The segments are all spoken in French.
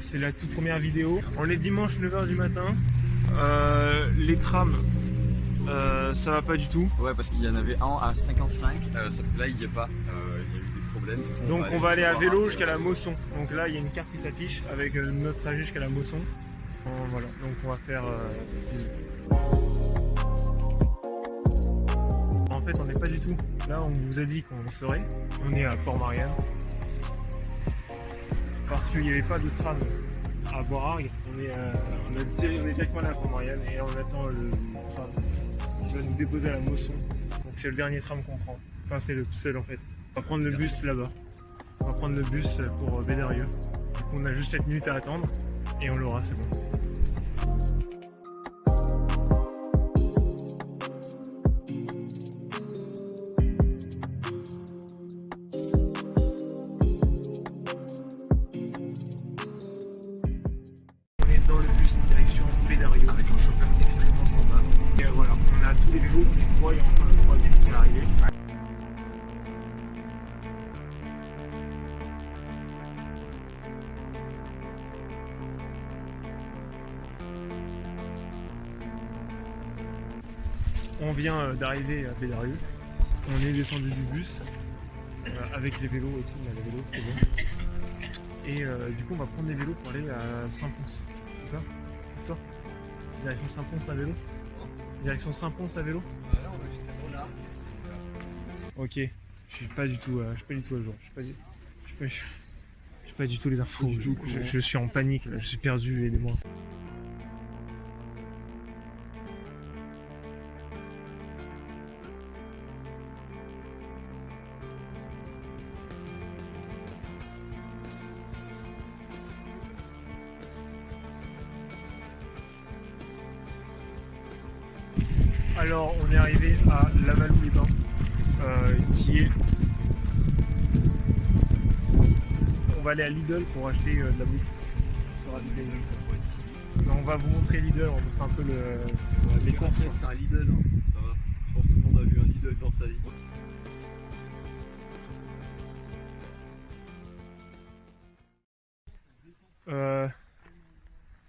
c'est la toute première vidéo. On est dimanche 9h du matin. Les trams, ça va pas du tout. Ouais, parce qu'il y en avait un à 55, sauf que là il n'y est pas. Il y a eu des problèmes. Donc on va aller à vélo jusqu'à la Mosson. Donc là il y a une carte qui s'affiche avec notre trajet jusqu'à la Mosson. Voilà, donc on va faire... En fait on n'est pas du tout. Là on vous a dit qu'on serait. On est à Port-Marianne. Parce qu'il n'y avait pas de tram à Bois-Argues. On est directement là à Port-Marianne et on attend le tram qui va nous déposer à la Mosson. Donc c'est le dernier tram qu'on prend. Enfin c'est le seul en fait. On va prendre le bus là-bas. On va prendre le bus pour Bédarieux. Du coup on a juste 7 minutes à attendre et on l'aura, c'est bon. Dans le bus direction Bédarieux avec un chauffeur extrêmement sympa. et voilà, on a tous les vélos, les trois, il y a enfin le troisième qui est arrivé. On vient d'arriver à Bédarieux, on est descendu du bus avec les vélos et tout, on a les vélos, c'est bon. Et du coup on va prendre des vélos pour aller à Saint-Pons, c'est ça? C'est ça? Direction Saint-Pons à vélo? Direction Saint-Pons à vélo? Là on va jusqu'à Mollard. Ok, je suis pas du tout à jour, je suis pas du tout les infos, je suis en panique là, je suis perdu, aidez-moi. Alors on est arrivé à Lavalou-les-Bains, qui est... On va aller à Lidl pour acheter de la bouffe. Non, on va vous montrer Lidl, on va montrer un peu les courses. C'est un Lidl, hein. Ça va. Je pense que tout le monde a vu un Lidl dans sa vie.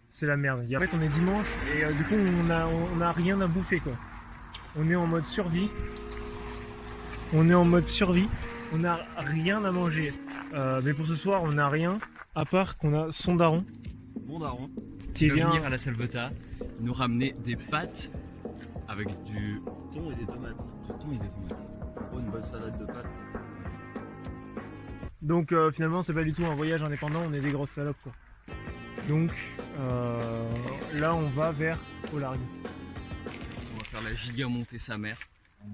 C'est la merde. En fait on est dimanche et du coup on a rien à bouffer quoi. On est en mode survie. On n'a rien à manger. Mais pour ce soir on n'a rien à part qu'on a son daron. Mon daron Qui va vient venir à la Salvetat nous ramener des pâtes avec du Thon et des tomates. thon et des tomates. Pour une bonne salade de pâtes. Donc finalement c'est pas du tout un voyage indépendant, on est des grosses salopes quoi. Donc là on va vers Olargues. On va faire la giga montée sa mère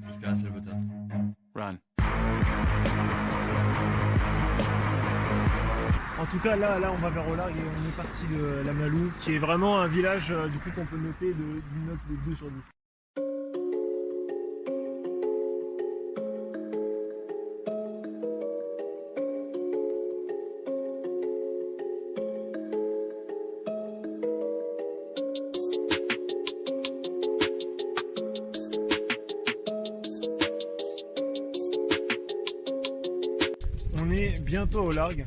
jusqu'à la Salvetat. Run. En tout cas là on va vers Olargues et on est parti de la Malou qui est vraiment un village du coup qu'on peut noter d'une note de 2 sur 10. On est bientôt à Olargues.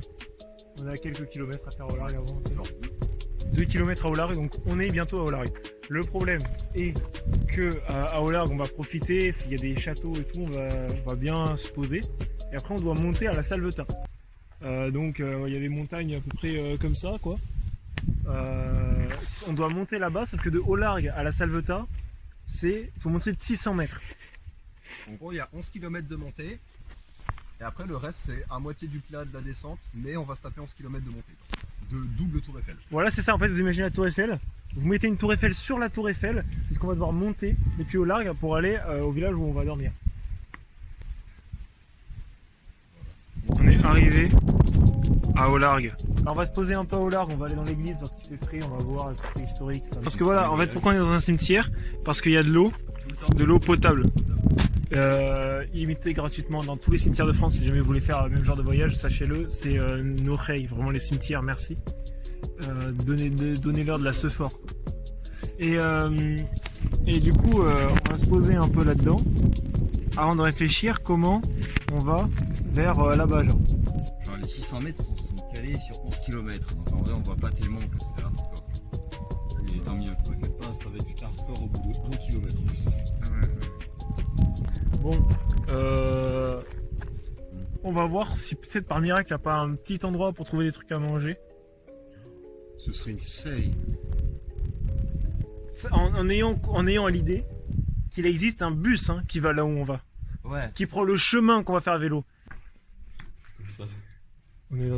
On a quelques kilomètres à faire à Olargues avant. 2 kilomètres à Olargues, donc on est bientôt à Olargues. Le problème est que à Olargues on va profiter, s'il y a des châteaux et tout, on va bien se poser. Et après on doit monter à la Salvetat. Donc il y a des montagnes à peu près comme ça quoi. On doit monter là-bas, sauf que de Olargues à la Salvetat, il faut monter de 600 mètres. En gros, il y a 11 km de montée. Et après, le reste, c'est à moitié du plat de la descente. Mais on va se taper 11 km de montée. De double tour Eiffel. Voilà, c'est ça en fait, vous imaginez la tour Eiffel. Vous mettez une tour Eiffel sur la tour Eiffel, c'est ce qu'on va devoir monter depuis Olargues pour aller au village où on va dormir. On est arrivé à Olargues. Alors on va se poser un peu à Olargues, on va aller dans l'église parce qu'il fait frais, on va voir tout ce qui est historique. Parce que voilà, en fait pourquoi on est dans un cimetière? Parce qu'il y a de l'eau potable. Illimité gratuitement dans tous les cimetières de France. Si jamais vous voulez faire le même genre de voyage, sachez-le, c'est nos règles, vraiment les cimetières, merci. Donnez-leur de la sephore. Et du coup, on va se poser un peu là-dedans avant de réfléchir comment on va vers là-bas. Genre les 600 mètres sont aller sur 11 km. Donc en vrai, on voit pas tellement que c'est hardcore. Mais tant mieux. T'inquiète pas, ça va être hardcore au bout de 1 km. Bon, on va voir si peut-être par miracle il n'y a pas un petit endroit pour trouver des trucs à manger. Ce serait une seille. En ayant à l'idée qu'il existe un bus qui va là où on va, Ouais. qui prend le chemin qu'on va faire à vélo. C'est comme ça. On est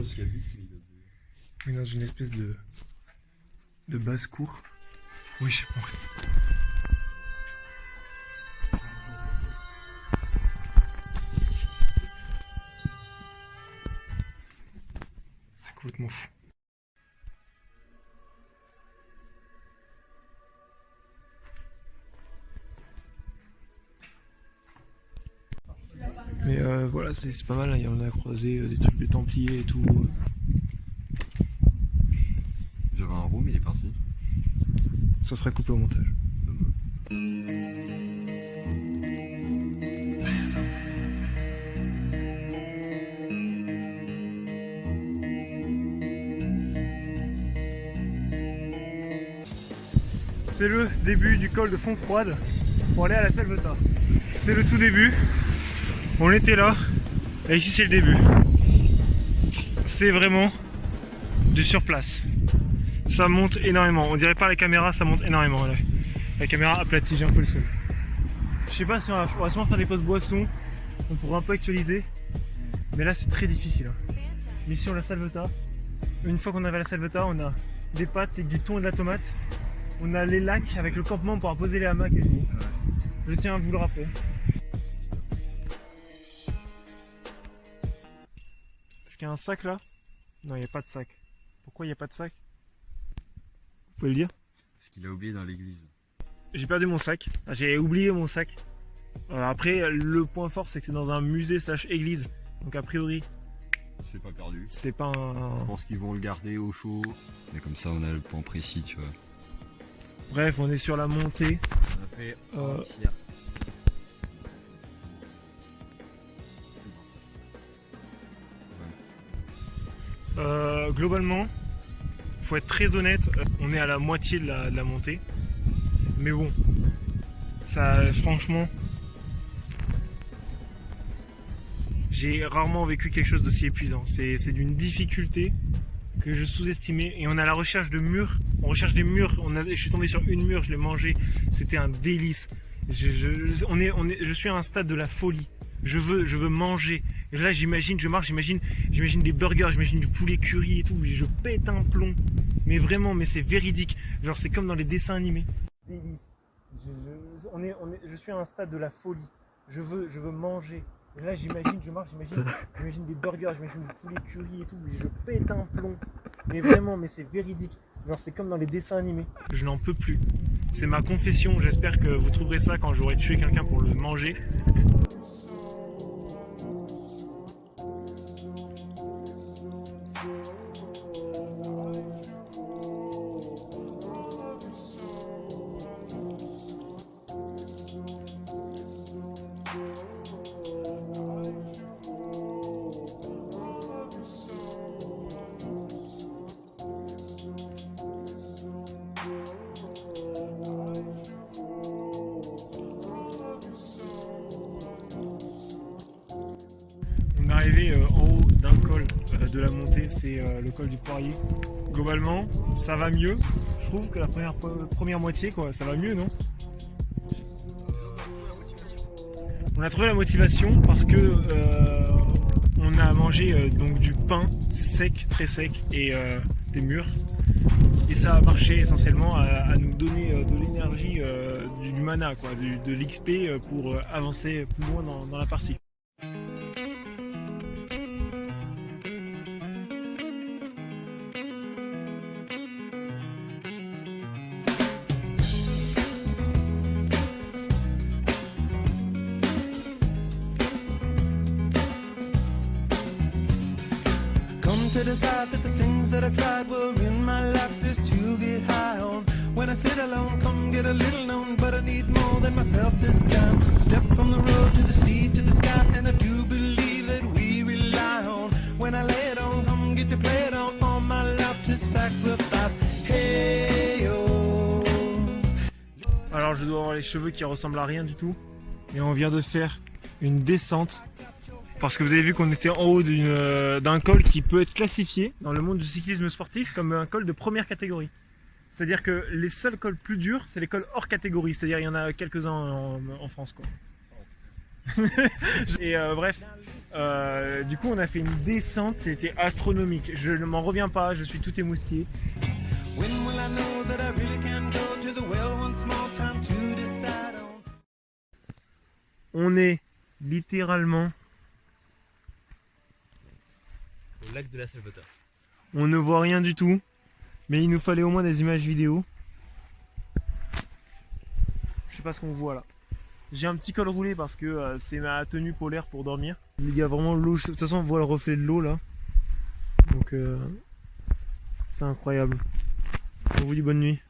dans une espèce de basse-cour. Oui, j'ai compris. C'est complètement fou. Mais voilà, c'est pas mal, il y en a croisé des trucs des Templiers et tout. J'avais un room, il est parti. Ça sera coupé au montage. C'est le début du col de Fontfroide pour aller à la Salvetat. C'est le tout début. On était là et ici c'est le début. C'est vraiment du surplace. Ça monte énormément. On dirait pas la caméra, ça monte énormément. Là. La caméra aplatie, j'ai un peu le seul. Je sais pas si on va sûrement faire des pauses boissons. On pourra un peu actualiser. Mais là c'est très difficile. Mais sur la Salvetat, une fois qu'on arrive à la Salvetat, on a des pâtes et du thon et de la tomate. On a les lacs avec le campement pour poser les hamacs et tout. Ouais. Je tiens à vous le rappeler. Est-ce qu'il y a un sac là? Non, il n'y a pas de sac. Pourquoi il n'y a pas de sac? Vous pouvez le dire? Parce qu'il a oublié dans l'église. J'ai perdu mon sac. J'ai oublié mon sac. Après, le point fort, c'est que c'est dans un musée / église. Donc a priori, C'est pas perdu. c'est pas un... Je pense qu'ils vont le garder au chaud. Mais comme ça, on a le point précis, tu vois. Bref, on est sur la montée. On a fait Euh, un tiers. Globalement, faut être très honnête, on est à la moitié de la montée. Mais bon, ça, franchement, j'ai rarement vécu quelque chose d'aussi épuisant. C'est d'une difficulté que je sous-estimais. Et on est à la recherche de murs. On recherche des murs. Je suis tombé sur une mur, je l'ai mangé. C'était un délice. Je suis à un stade de la folie. Je veux manger. Et là, j'imagine des burgers, j'imagine du poulet curry et tout. Je pète un plomb. Mais vraiment, mais c'est véridique. Genre, c'est comme dans les dessins animés. Délice. Je suis à un stade de la folie. Je veux manger. Et là, j'imagine des burgers, j'imagine du poulet curry et tout. Je pète un plomb. Mais vraiment, mais c'est véridique. Genre, c'est comme dans les dessins animés. Je n'en peux plus. C'est ma confession. J'espère que vous trouverez ça quand j'aurai tué quelqu'un pour le manger. On est arrivé en haut d'un col de la montée, c'est le col du Poirier. Globalement, ça va mieux. Je trouve que la première moitié, quoi, ça va mieux, non? On a trouvé la motivation parce que on a mangé donc du pain sec, très sec, et des mûres. Et ça a marché essentiellement à nous donner de l'énergie, du mana, quoi, de l'XP pour avancer plus loin dans la partie. To decide that the things that I tried were in my life just to get high on. When I sit alone, come get a little known, but I need more than myself this time. Step from the road to the sea to the sky, and I do believe that we rely on. When I lay it on, come get to play it on. les cheveux qui ressemblent à rien du tout. Et on vient de faire une descente. Parce que vous avez vu qu'on était en haut d'un col qui peut être classifié dans le monde du cyclisme sportif comme un col de première catégorie. C'est-à-dire que les seuls cols plus durs, c'est les cols hors catégorie. C'est-à-dire il y en a quelques-uns en France, quoi. Et bref, du coup on a fait une descente, c'était astronomique. Je ne m'en reviens pas, je suis tout émoustillé. When will I know that I really can go to the well one small time to decide on? On est littéralement, Au lac de la Salvetat. on ne voit rien du tout, mais il nous fallait au moins des images vidéo. Je sais pas ce qu'on voit là. J'ai un petit col roulé parce que c'est ma tenue polaire pour dormir. Il y a vraiment l'eau, de toute façon on voit le reflet de l'eau là. Donc c'est incroyable. On vous dit bonne nuit.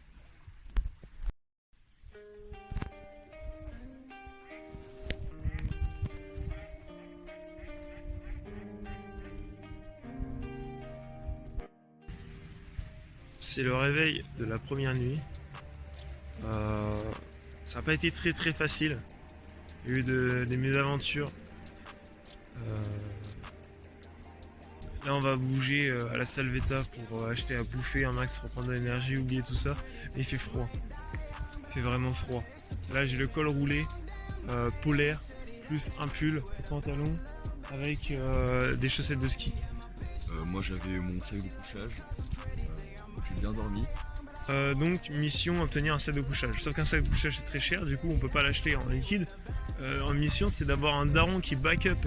C'est le réveil de la première nuit. Ça n'a pas été très facile. Il y a eu des mésaventures. Là on va bouger à la Salvetat pour acheter à bouffer un max pour prendre de l'énergie, oublier tout ça. Mais il fait froid. Il fait vraiment froid. Là j'ai le col roulé, polaire, plus un pull, un pantalon avec des chaussettes de ski. Moi j'avais mon sac de couchage. J'ai bien dormi. Donc mission obtenir un sac de couchage. Sauf qu'un sac de couchage c'est très cher, du coup on peut pas l'acheter en liquide. En mission c'est d'avoir un daron qui back up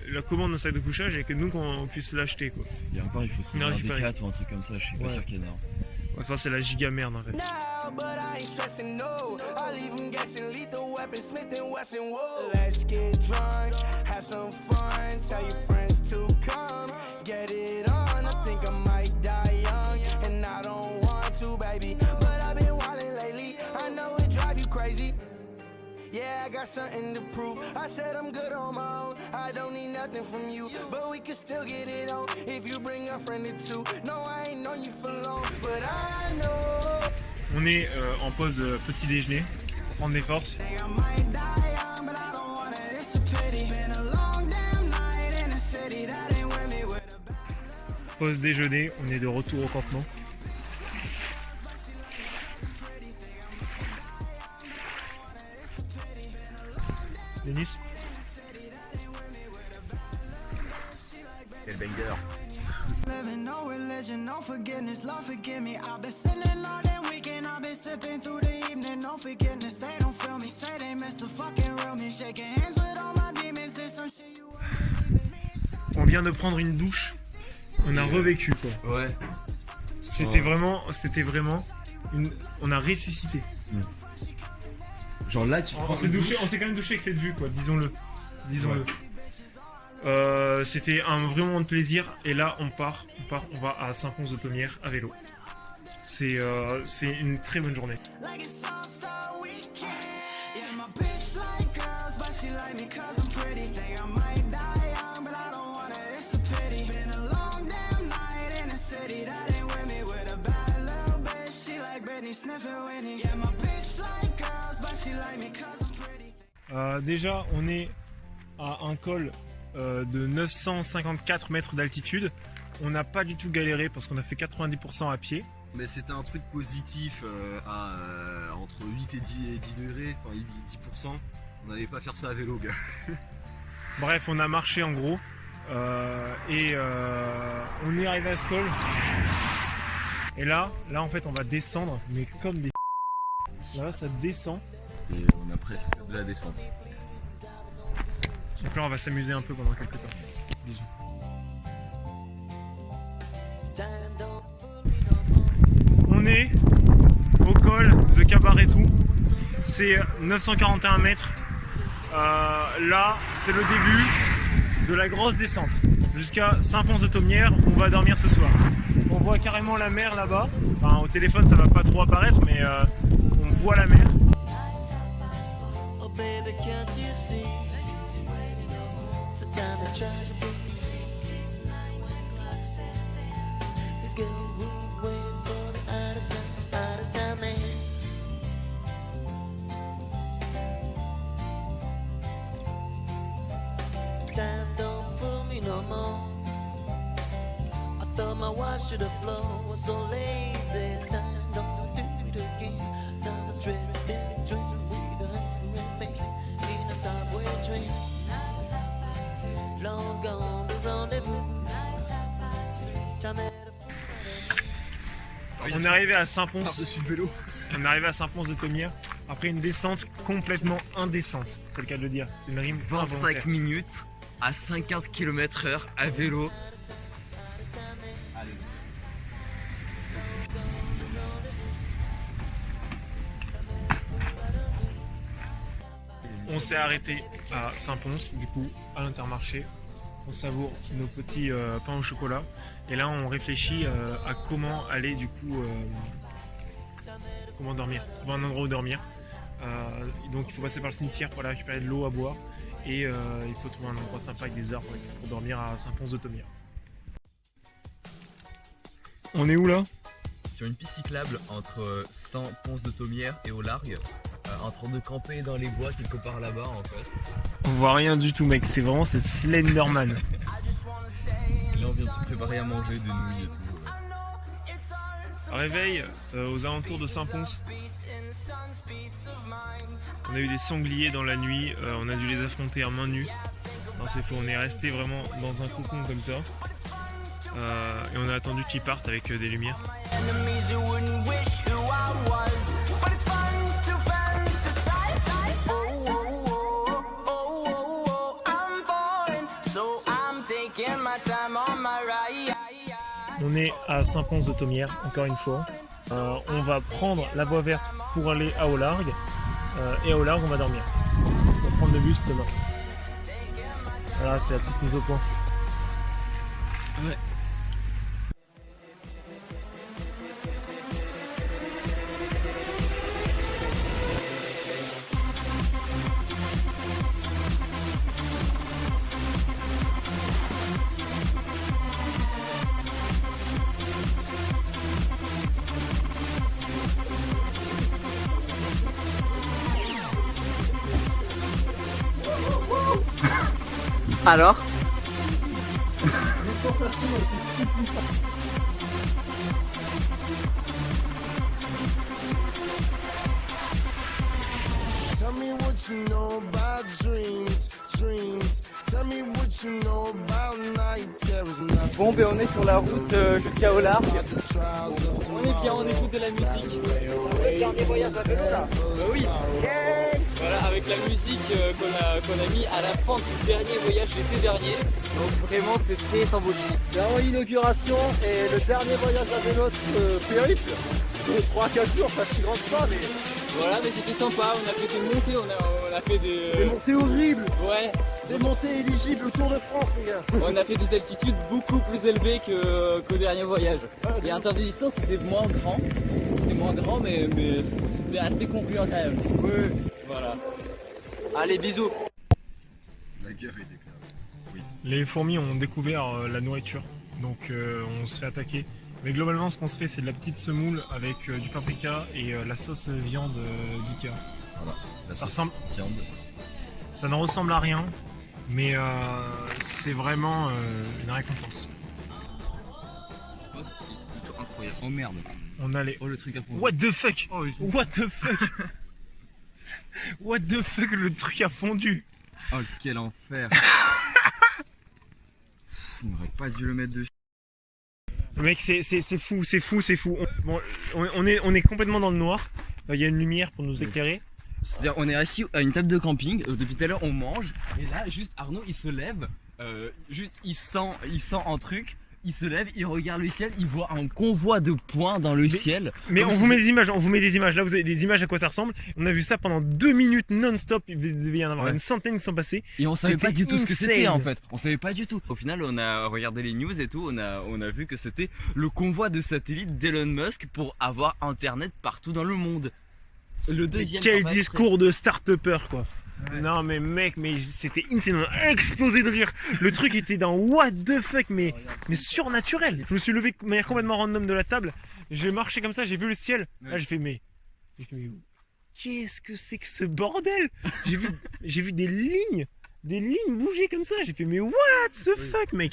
la commande d'un sac de couchage et que nous qu'on puisse l'acheter quoi. Et encore il faut trouver un récupérer. D4 ou un truc comme ça, je suis pas Ouais. sûr qu'il y en ait un. Enfin c'est la giga merde en fait. Now, but I ain't stressing, no. I leave them guessing, lethal weapon, Smith and Wesson, whoa. Let's get drunk, have some fun, tell your friends to come, get it on. I think I might die young, and I don't want to, baby. But I've been wildin' lately, I know it drive you crazy. Yeah, I got something to prove. I said I'm good on my own. I don't need nothing from you, but we can still get it on if you bring a friend or two. No, I ain't known you for long, but I know. On est en pause petit déjeuner pour prendre des forces. Think I might die young, but I don't want it. It's a pity. Been a long damn night in the city. That ain't with me with a bad. Pause déjeuner, on est de retour au campement. Denis, Quel banger. Living no religion, no forgiveness, Lord forgive me. I've been sinning all damn weekend, I've been sipping through the evening, no forgiveness, they don't feel me. Say they miss the fucking real me, shaking hands with all my demons, there's some shit you on vient de prendre une douche, on a revécu quoi. Ouais. C'était vraiment, on a ressuscité. Genre là tu On prends s'est une douché, douche. on s'est quand même douché avec cette vue quoi, disons-le. C'était un vrai moment de plaisir et là on va à Saint-Pons-de-Thomières à vélo. C'est une très bonne journée. like it's all-star weekend. Yeah, my bitch like girls, but she like me 'cause I'm pretty. Think I might die young, but I don't want it, it's a pity. Been a long damn night in the city, that ain't with me with a bad little bitch. She like Britney, sniffing Whitney. Yeah, my bitch like girls, but she like me 'cause I'm pretty. Déjà on est à un col de 954 mètres d'altitude. On n'a pas du tout galéré parce qu'on a fait 90% à pied. Mais c'était un truc positif à entre 8 et 10 degrés, enfin 10%. On n'allait pas faire ça à vélo, gars. Bref, on a marché en gros. Et on est arrivé à ce col. Et là en fait on va descendre, mais comme des là ça descend. Et on a presque de la descente. Donc là on va s'amuser un peu pendant quelques temps. Bisous. On est au col de Cabaretou. C'est 941 mètres. Là c'est le début de la grosse descente. Jusqu'à Saint-Pons-de-Thomières, on va dormir ce soir. On voit carrément la mer là-bas. Enfin, au téléphone ça va pas trop apparaître, mais on voit la mer. Oh baby, can't you see? It's a time to tragedy. This girl waiting for the out of time man. should have flown was so lazy. Time don't do it again. Now I was dressed in streetwear and remain in a subway train. Long gone the rendezvous. Time at On est arrivé à Saint-Pons. Par-dessus le vélo. On est arrivé à Saint-Pons de Thomières après une descente complètement indécente. C'est le cas de le dire. C'est une rime 25 involontaire. minutes à 50 km/h à vélo. On s'est arrêté à Saint-Pons, du coup, à l'Intermarché. On savoure nos petits pains au chocolat. Et là, on réfléchit à comment aller, du coup, comment dormir. Trouver un endroit où dormir. Donc, il faut passer par le cimetière pour aller récupérer de l'eau à boire. Et il faut trouver un endroit sympa avec des arbres pour dormir à Saint-Pons de Thomières. On est où là? Sur une piste cyclable entre Saint-Pons de Thomières et au Largue. En train de camper dans les bois quelque part là-bas en fait. On voit rien du tout, mec. C'est vraiment Slenderman. Et là on vient de se préparer à manger des nouilles et tout. Réveil aux alentours de Saint-Pons. On a eu des sangliers dans la nuit, on a dû les affronter à main nue. Non, c'est faux, on est resté vraiment dans un cocon comme ça. Et on a attendu qu'ils partent avec des lumières. Enemies you wouldn't wish who I was, but it's fun to fantasize. Oh, I'm boring, so I'm taking my time on my ride. On est à Saint-Pons de Thomières, encore une fois. On va prendre la voie verte pour aller à Au-Largue. Et à Au-Largue, on va dormir. On va prendre le bus demain. Voilà, c'est la petite mise au point. Ouais. Alors Tell me what you know about dreams. Tell me what you know about night terrors. Bon, ben on est sur la route jusqu'à Au Largue. On est bien, on écoute de la musique. Le dernier voyage à vélo là. Oui. Voilà, avec la musique qu'on a mis à la fin du dernier voyage l'été dernier. Donc vraiment c'est très symbolique. C'est l'inauguration et le dernier voyage à vélo périple. 3-4 jours, pas si grand que ça, mais. Voilà, mais c'était sympa, on a fait des montées, on a fait des montées horribles. Ouais. Des montées éligibles au Tour de France, les gars. On a fait des altitudes beaucoup plus élevées qu'au dernier voyage. Et en termes de distance, c'était moins grand. C'était moins grand, mais c'était assez concluant quand même. Ouais. Voilà. Allez, bisous. La guerre est déclarée. Les fourmis ont découvert la nourriture, donc on se fait attaquer. Mais globalement, ce qu'on se fait, c'est de la petite semoule avec du paprika et la sauce viande d'Ikea. Voilà, la Ça sauce ressemble- viande. Ça ne ressemble à rien, mais c'est vraiment une récompense. C'est pas plutôt incroyable. Oh merde. On a les... Oh le truc à fond. What the fuck? Oh, What the fuck? What the fuck, le truc a fondu. Oh quel enfer. On n'aurait pas dû le mettre dessus. Mec, c'est fou, c'est fou, c'est fou. On est complètement dans le noir. Il y a une lumière pour nous éclairer. C'est-à-dire on est assis à une table de camping, depuis tout à l'heure on mange, et là juste Arnaud il se lève, juste il sent un truc, il se lève, il regarde le ciel, il voit un convoi de points dans le ciel. Mais Comme on si vous met des images, on vous met des images. Là, vous avez des images à quoi ça ressemble. On a vu ça pendant 2 minutes non-stop. Il devait y en avoir Ouais. une centaine qui sont passées. Et on savait pas C'était du tout ce que c'était insane. en fait. On savait pas du tout. Au final, on a regardé les news et tout. On a vu que c'était le convoi de satellites d'Elon Musk pour avoir internet partout dans le monde. Le deuxième. Quel sans pas discours de start-upper, quoi. Non mais mec, mais c'était insane, on a explosé de rire. Le truc était dans what the fuck, mais surnaturel. Je me suis levé de manière complètement random de la table. J'ai marché comme ça, j'ai vu le ciel. Là j'ai fait mais qu'est-ce que c'est que ce bordel? J'ai vu des lignes bouger comme ça. J'ai fait mais what the fuck, mec.